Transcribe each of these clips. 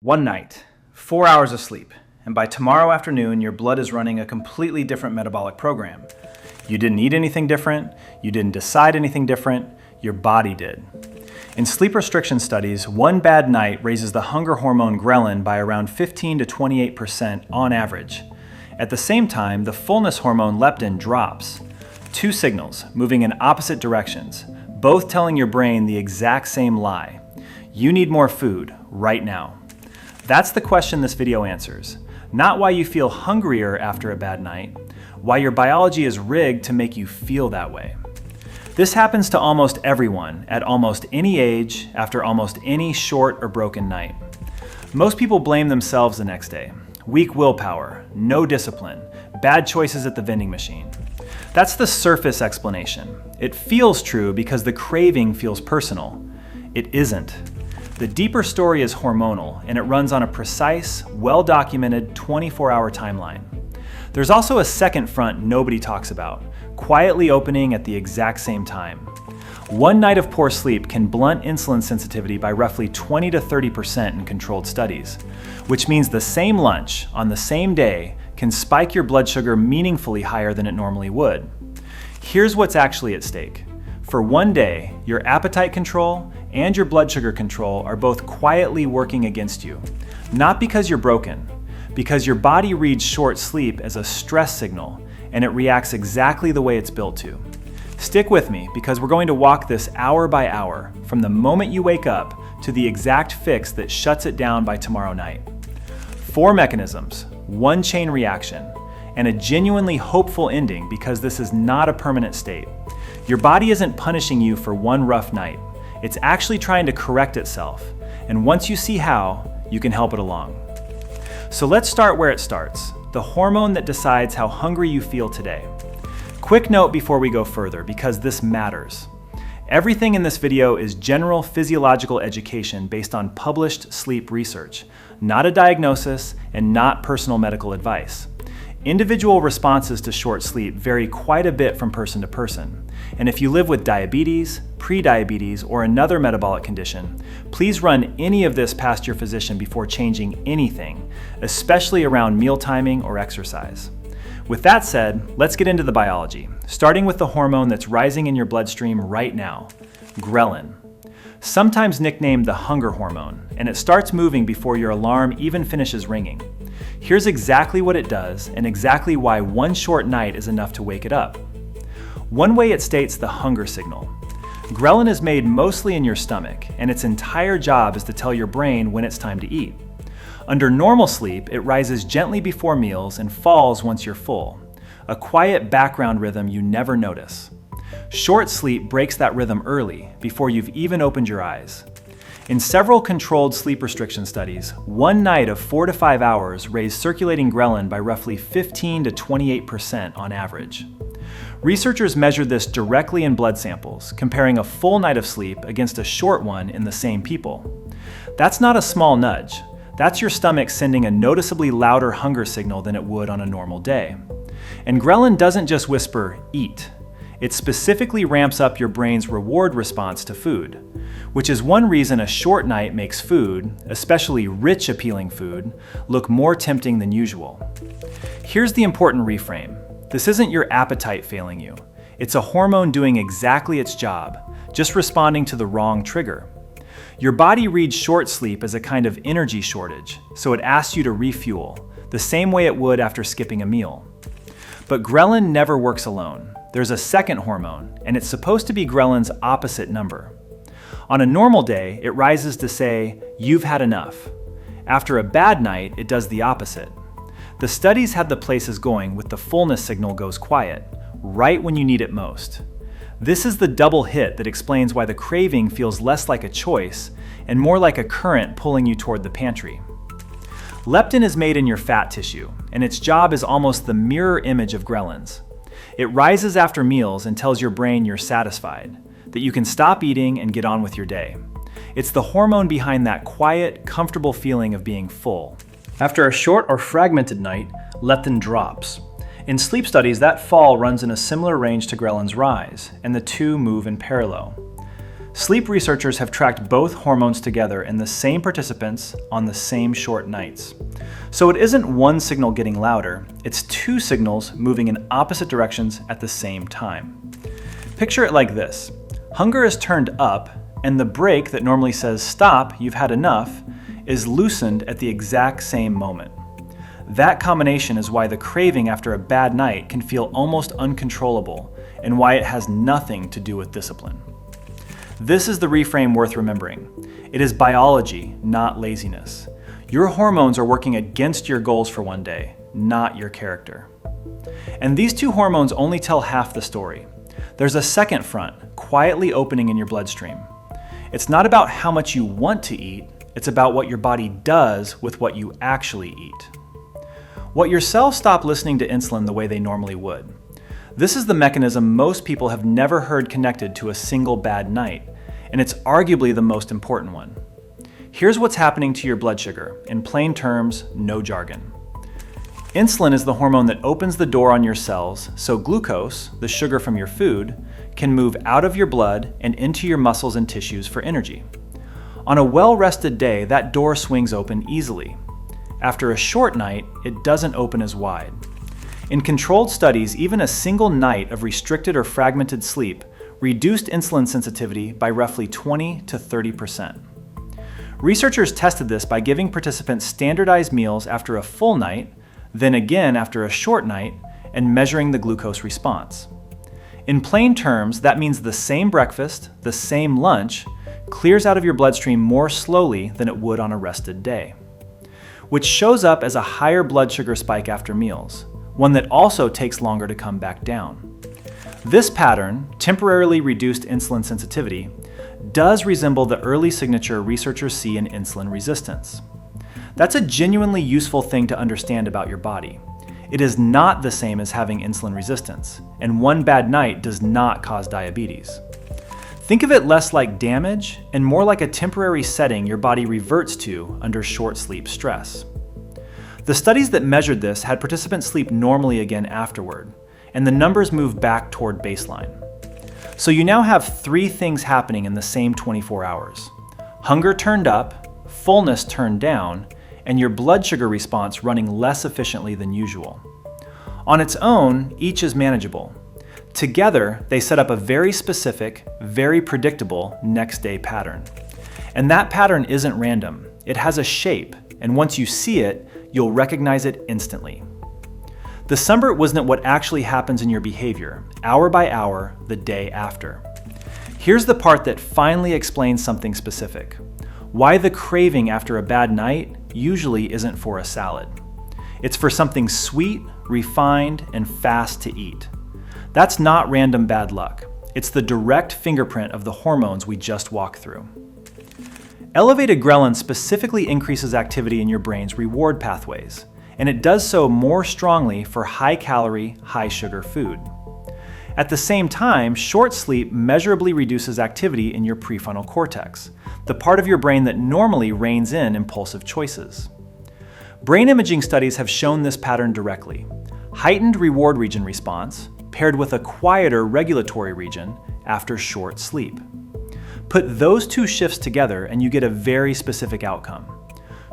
One night, 4 hours of sleep, and by tomorrow afternoon, your blood is running a completely different metabolic program. You didn't eat anything different, you didn't decide anything different, your body did. In sleep restriction studies, one bad night raises the hunger hormone ghrelin by around 15 to 28% on average. At the same time, the fullness hormone leptin drops. Two signals moving in opposite directions, both telling your brain the exact same lie. You need more food right now. That's the question this video answers. Not why you feel hungrier after a bad night, why your biology is rigged to make you feel that way. This happens to almost everyone at almost any age after almost any short or broken night. Most people blame themselves the next day. Weak willpower, no discipline, bad choices at the vending machine. That's the surface explanation. It feels true because the craving feels personal. It isn't. The deeper story is hormonal, and it runs on a precise, well-documented 24-hour timeline. There's also a second front nobody talks about, quietly opening at the exact same time. One night of poor sleep can blunt insulin sensitivity by roughly 20 to 30% in controlled studies, which means the same lunch on the same day can spike your blood sugar meaningfully higher than it normally would. Here's what's actually at stake. For one day, your appetite control and your blood sugar control are both quietly working against you. Not because you're broken, because your body reads short sleep as a stress signal, and it reacts exactly the way it's built to. Stick with me, because we're going to walk this hour by hour, from the moment you wake up to the exact fix that shuts it down by tomorrow night. 4 mechanisms, one chain reaction, and a genuinely hopeful ending, because this is not a permanent state. Your body isn't punishing you for one rough night. It's actually trying to correct itself. And once you see how, you can help it along. So let's start where it starts, the hormone that decides how hungry you feel today. Quick note before we go further, because this matters. Everything in this video is general physiological education based on published sleep research, not a diagnosis and not personal medical advice. Individual responses to short sleep vary quite a bit from person to person. And if you live with diabetes, prediabetes, or another metabolic condition, please run any of this past your physician before changing anything, especially around meal timing or exercise. With that said, let's get into the biology, starting with the hormone that's rising in your bloodstream right now, ghrelin. Sometimes nicknamed the hunger hormone, and it starts moving before your alarm even finishes ringing. Here's exactly what it does and exactly why one short night is enough to wake it up. One way it states the hunger signal. Ghrelin is made mostly in your stomach, and its entire job is to tell your brain when it's time to eat. Under normal sleep, it rises gently before meals and falls once you're full, a quiet background rhythm you never notice. Short sleep breaks that rhythm early, before you've even opened your eyes. In several controlled sleep restriction studies, one night of 4 to 5 hours raised circulating ghrelin by roughly 15 to 28% on average. Researchers measured this directly in blood samples, comparing a full night of sleep against a short one in the same people. That's not a small nudge. That's your stomach sending a noticeably louder hunger signal than it would on a normal day. And ghrelin doesn't just whisper, "eat." It specifically ramps up your brain's reward response to food, which is one reason a short night makes food, especially rich appealing food, look more tempting than usual. Here's the important reframe. This isn't your appetite failing you. It's a hormone doing exactly its job, just responding to the wrong trigger. Your body reads short sleep as a kind of energy shortage, so it asks you to refuel, the same way it would after skipping a meal. But ghrelin never works alone. There's a second hormone, and it's supposed to be ghrelin's opposite number. On a normal day, it rises to say, "You've had enough." After a bad night, it does the opposite. The studies had the places going with the fullness signal goes quiet, right when you need it most. This is the double hit that explains why the craving feels less like a choice and more like a current pulling you toward the pantry. Leptin is made in your fat tissue, and its job is almost the mirror image of ghrelin's. It rises after meals and tells your brain you're satisfied, that you can stop eating and get on with your day. It's the hormone behind that quiet, comfortable feeling of being full. After a short or fragmented night, leptin drops. In sleep studies, that fall runs in a similar range to ghrelin's rise, and the two move in parallel. Sleep researchers have tracked both hormones together in the same participants on the same short nights. So it isn't one signal getting louder, it's two signals moving in opposite directions at the same time. Picture it like this. Hunger is turned up, and the brake that normally says, "Stop, you've had enough," is loosened at the exact same moment. That combination is why the craving after a bad night can feel almost uncontrollable, and why it has nothing to do with discipline. This is the reframe worth remembering. It is biology, not laziness. Your hormones are working against your goals for one day, not your character. And these two hormones only tell half the story. There's a second front, quietly opening in your bloodstream. It's not about how much you want to eat, it's about what your body does with what you actually eat. What your cells stop listening to insulin the way they normally would. This is the mechanism most people have never heard connected to a single bad night, and it's arguably the most important one. Here's what's happening to your blood sugar, in plain terms, no jargon. Insulin is the hormone that opens the door on your cells so glucose, the sugar from your food, can move out of your blood and into your muscles and tissues for energy. On a well-rested day, that door swings open easily. After a short night, it doesn't open as wide. In controlled studies, even a single night of restricted or fragmented sleep reduced insulin sensitivity by roughly 20 to 30%. Researchers tested this by giving participants standardized meals after a full night, then again after a short night, and measuring the glucose response. In plain terms, that means the same breakfast, the same lunch, clears out of your bloodstream more slowly than it would on a rested day, which shows up as a higher blood sugar spike after meals, one that also takes longer to come back down. This pattern, temporarily reduced insulin sensitivity, does resemble the early signature researchers see in insulin resistance. That's a genuinely useful thing to understand about your body. It is not the same as having insulin resistance, and one bad night does not cause diabetes. Think of it less like damage and more like a temporary setting your body reverts to under short sleep stress. The studies that measured this had participants sleep normally again afterward, and the numbers moved back toward baseline. So you now have three things happening in the same 24 hours. Hunger turned up, fullness turned down, and your blood sugar response running less efficiently than usual. On its own, each is manageable. Together, they set up a very specific, very predictable next day pattern. And that pattern isn't random. It has a shape, and once you see it, you'll recognize it instantly. The sunburn wasn't what actually happens in your behavior, hour by hour, the day after. Here's the part that finally explains something specific. Why the craving after a bad night usually isn't for a salad. It's for something sweet, refined, and fast to eat. That's not random bad luck. It's the direct fingerprint of the hormones we just walked through. Elevated ghrelin specifically increases activity in your brain's reward pathways, and it does so more strongly for high-calorie, high-sugar food. At the same time, short sleep measurably reduces activity in your prefrontal cortex, the part of your brain that normally reins in impulsive choices. Brain imaging studies have shown this pattern directly. Heightened reward region response, paired with a quieter regulatory region after short sleep. Put those two shifts together and you get a very specific outcome.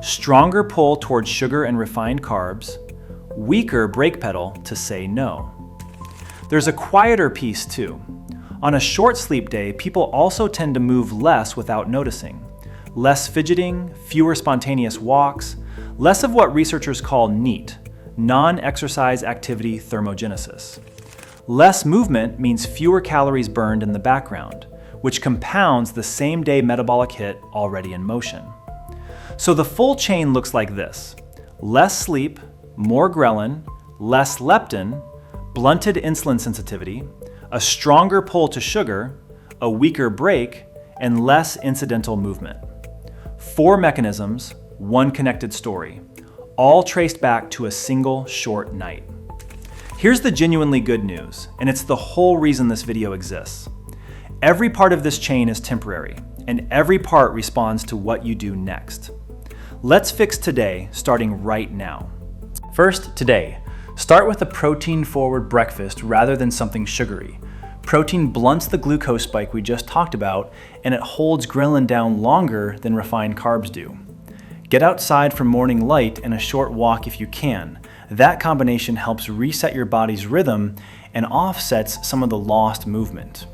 Stronger pull towards sugar and refined carbs, weaker brake pedal to say no. There's a quieter piece too. On a short sleep day, people also tend to move less without noticing. Less fidgeting, fewer spontaneous walks, less of what researchers call NEAT, non-exercise activity thermogenesis. Less movement means fewer calories burned in the background, which compounds the same day metabolic hit already in motion. So the full chain looks like this: less sleep, more ghrelin, less leptin, blunted insulin sensitivity, a stronger pull to sugar, a weaker brake, and less incidental movement. 4 mechanisms, one connected story, all traced back to a single short night. Here's the genuinely good news, and it's the whole reason this video exists. Every part of this chain is temporary, and every part responds to what you do next. Let's fix today, starting right now. First, today. Start with a protein-forward breakfast rather than something sugary. Protein blunts the glucose spike we just talked about, and it holds ghrelin down longer than refined carbs do. Get outside for morning light and a short walk if you can. That combination helps reset your body's rhythm and offsets some of the lost movement.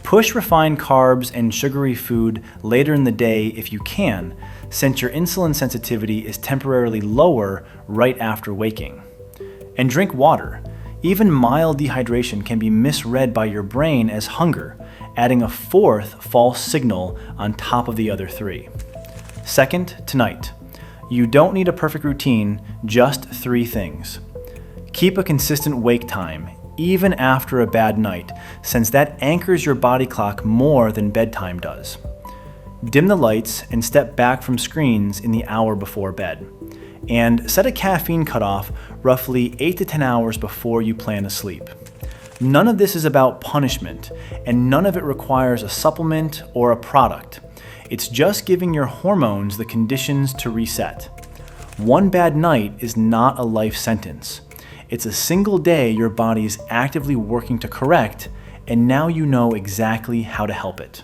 Push refined carbs and sugary food later in the day if you can, since your insulin sensitivity is temporarily lower right after waking. And drink water. Even mild dehydration can be misread by your brain as hunger, adding a fourth false signal on top of the other three. Second, tonight. You don't need a perfect routine, just 3 things. Keep a consistent wake time, even after a bad night, since that anchors your body clock more than bedtime does. Dim the lights and step back from screens in the hour before bed. And set a caffeine cutoff roughly 8 to 10 hours before you plan to sleep. None of this is about punishment, and none of it requires a supplement or a product. It's just giving your hormones the conditions to reset. One bad night is not a life sentence. It's a single day your body's actively working to correct, and now you know exactly how to help it.